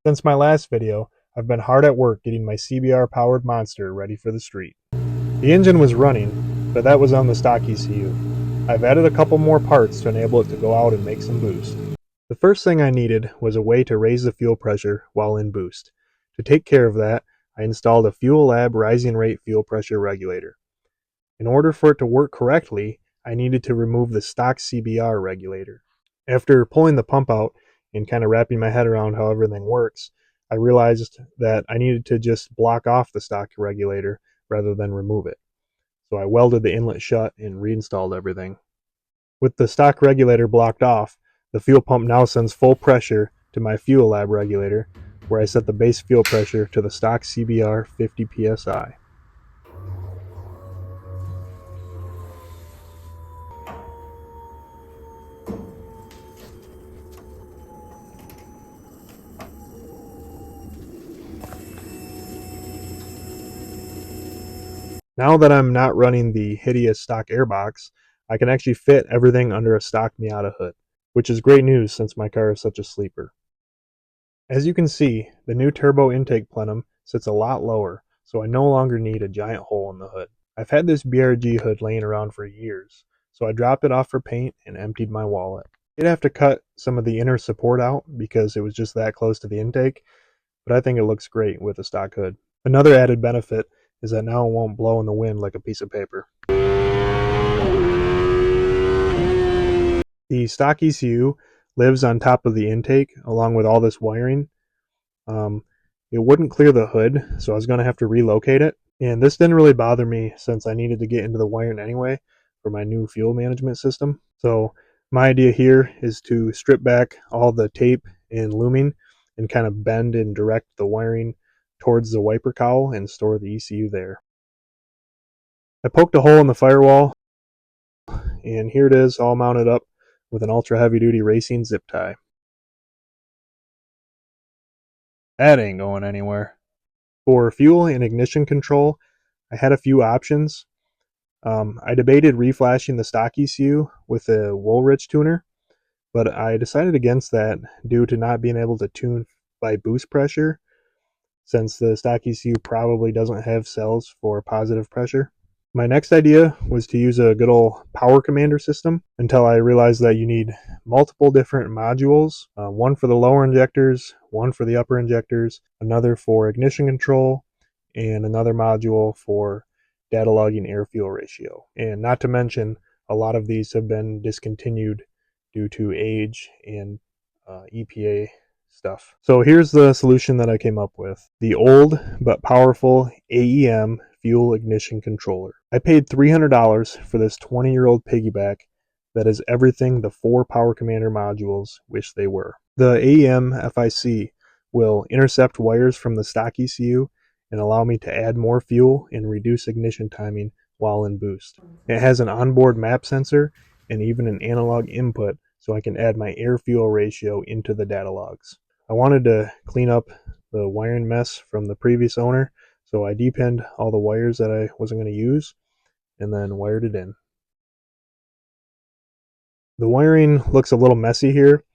Since my last video, I've been hard at work getting my CBR powered monster ready for the street. The engine was running, but that was on the stock ECU. I've added a couple more parts to enable it to go out and make some boost. The first thing I needed was a way to raise the fuel pressure while in boost. To take care of that, I installed a Fuel Lab rising rate fuel pressure regulator. In order for it to work correctly, I needed to remove the stock CBR regulator. After pulling the pump out and kind of wrapping my head around how everything works, I realized that I needed to just block off the stock regulator rather than remove it. So I welded the inlet shut and reinstalled everything. With the stock regulator blocked off, the fuel pump now sends full pressure to my Fuel Lab regulator, where I set the base fuel pressure to the stock CBR 50 psi. Now that I'm not running the hideous stock airbox, I can actually fit everything under a stock Miata hood, which is great news since my car is such a sleeper. As you can see, the new turbo intake plenum sits a lot lower, so I no longer need a giant hole in the hood. I've had this BRG hood laying around for years, so I dropped it off for paint and emptied my wallet. I did have to cut some of the inner support out because it was just that close to the intake, but I think it looks great with a stock hood. Another added benefit is that now it won't blow in the wind like a piece of paper. The stock ECU lives on top of the intake along with all this wiring. It wouldn't clear the hood, so I was going to have to relocate it. And this didn't really bother me since I needed to get into the wiring anyway for my new fuel management system. So my idea here is to strip back all the tape and looming and kind of bend and direct the wiring towards the wiper cowl and store the ECU there. I poked a hole in the firewall, and here it is all mounted up with an ultra heavy duty racing zip tie. That ain't going anywhere. For fuel and ignition control, I had a few options. I debated reflashing the stock ECU with a Woolrich tuner, but I decided against that due to not being able to tune by boost pressure, since the stock ECU probably doesn't have cells for positive pressure. My next idea was to use a good old power commander system until I realized that you need multiple different modules, one for the lower injectors, one for the upper injectors, another for ignition control, and another module for data logging air-fuel ratio. And not to mention, a lot of these have been discontinued due to age and EPA stuff. So here's the solution that I came up with. The old but powerful AEM fuel ignition controller. I paid $300 for this 20-year-old piggyback that is everything the 4 Power Commander modules wish they were. The AEM FIC will intercept wires from the stock ECU and allow me to add more fuel and reduce ignition timing while in boost. It has an onboard map sensor and even an analog input, so I can add my air-fuel ratio into the data logs. I wanted to clean up the wiring mess from the previous owner, so I depinned all the wires that I wasn't going to use and then wired it in. The wiring looks a little messy here,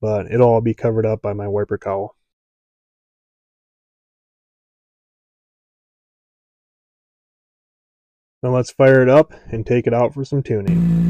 but it'll all be covered up by my wiper cowl. Now let's fire it up and take it out for some tuning.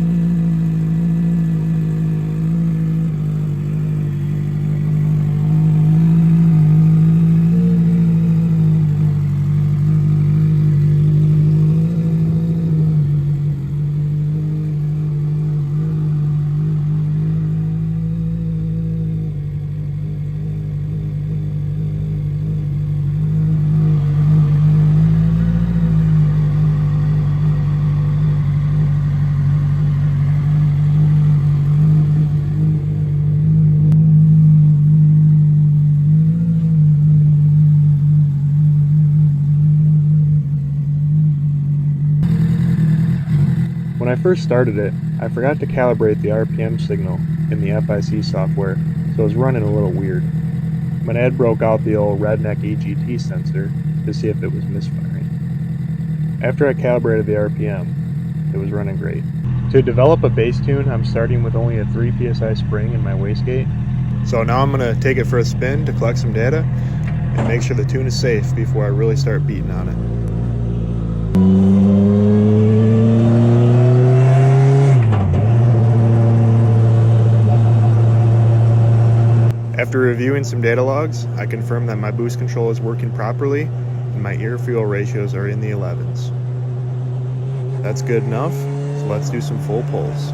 When I first started it, I forgot to calibrate the RPM signal in the FIC software, so it was running a little weird. My dad broke out the old Redneck EGT sensor to see if it was misfiring. After I calibrated the RPM, it was running great. To develop a bass tune, I'm starting with only a 3 psi spring in my wastegate, So now I'm going to take it for a spin to collect some data and make sure the tune is safe before I really start beating on it. After reviewing some data logs, I confirm that my boost control is working properly and my air-fuel ratios are in the 11s. That's good enough, so let's do some full pulls.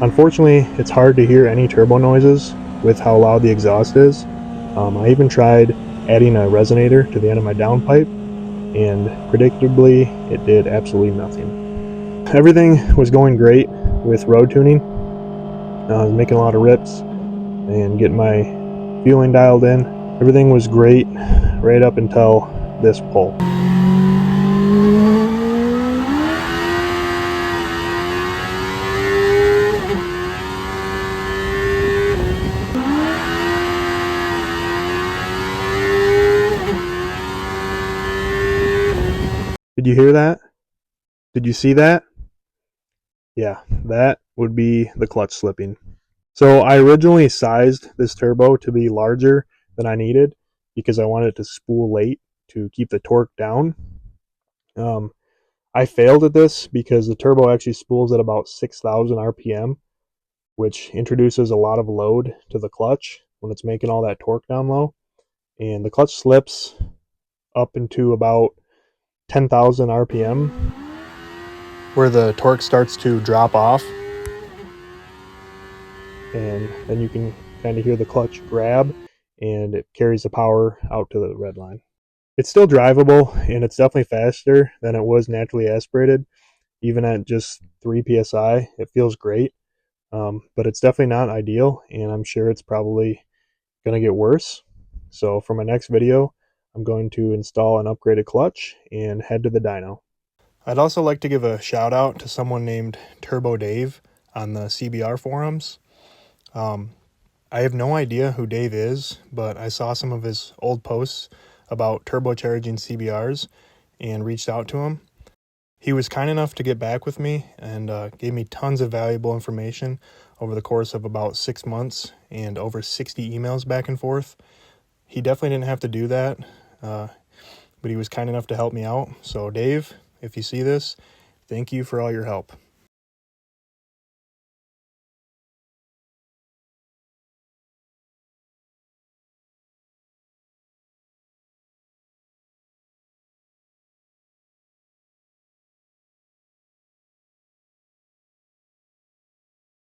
Unfortunately, it's hard to hear any turbo noises with how loud the exhaust is. I even tried adding a resonator to the end of my downpipe, and predictably, it did absolutely nothing. Everything was going great with road tuning. I was making a lot of rips and getting my fueling dialed in. Everything was great right up until this pull. Did you hear that? Did you see that? Yeah, that would be the clutch slipping. So I originally sized this turbo to be larger than I needed because I wanted it to spool late to keep the torque down. I failed at this because the turbo actually spools at about 6,000 RPM, which introduces a lot of load to the clutch when it's making all that torque down low. And the clutch slips up into about 10,000 RPM, where the torque starts to drop off. And then you can kind of hear the clutch grab, and it carries the power out to the red line. It's still drivable, and it's definitely faster than it was naturally aspirated. Even at just 3 psi, it feels great. But it's definitely not ideal, and I'm sure it's probably going to get worse. So for my next video, I'm going to install an upgraded clutch and head to the dyno. I'd also like to give a shout out to someone named Turbo Dave on the CBR forums. I have no idea who Dave is, but I saw some of his old posts about turbocharging CBRs and reached out to him. He was kind enough to get back with me and gave me tons of valuable information over the course of about 6 months and over 60 emails back and forth. He definitely didn't have to do that, but he was kind enough to help me out. So Dave, if you see this, thank you for all your help.